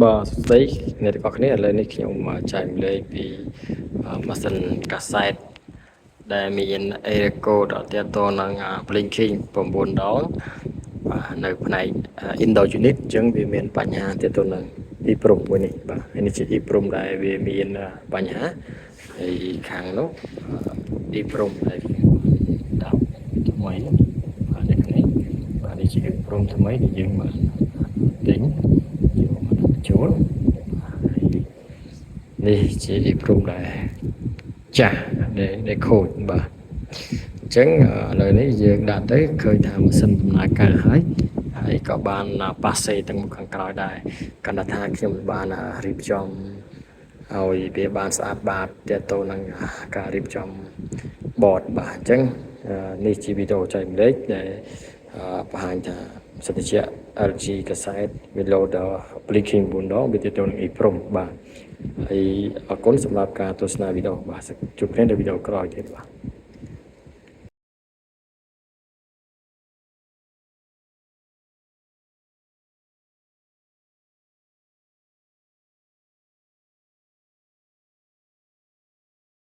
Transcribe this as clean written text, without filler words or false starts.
បាទសួស្តីអ្នកទាំងអស់គ្នាឥឡូវនេះខ្ញុំចែកម្លែកពីម៉ាស៊ីនកាសែតដែលមានអេរ៉េកូដទាក់ទងនឹង blinking 9 ដងបាទនៅផ្នែក indoor unit អញ្ចឹងវាមានបញ្ហាទាក់ទងនឹង EEPROM មួយនេះបាទហើយនេះជា EEPROM ដែលវាមានបញ្ហាហើយខាងនោះ EEPROM ដែលដាក់ថ្មីបាទនេះគ្នាបាទនេះជា EEPROM ថ្មីដែលយើងបានទិញយកមកដាក់ចូលនេះជា EEPROM ដែលចាស់ដែលខូចបាទអញ្ចឹងឥឡូវនេះយើងដាក់ទៅឃើញថាម៉ាស៊ីនដំណើរការហើយក៏បានប៉ាសេទាំងមុខខាងក្រោយដែរកណ្ដាថាខ្ញុំបានរៀបចំឲ្យវាបានស្អាតបាតទាក់ទងនឹងការរៀបចំបតបាទអញ្ចឹងនេះជាវីដេអូចែកម្លែកដែលបង្ហាញថាសិទ្ធិជា LG កាសែត Veloder Blinking 9 ដងវាទាក់ទងនឹង EEPROM បាទហើយអរគុណសម្រាប់ការទស្សនាវីដេអូបាទជួបគ្នានៅវីដេអូក្រោយទៀតបាទ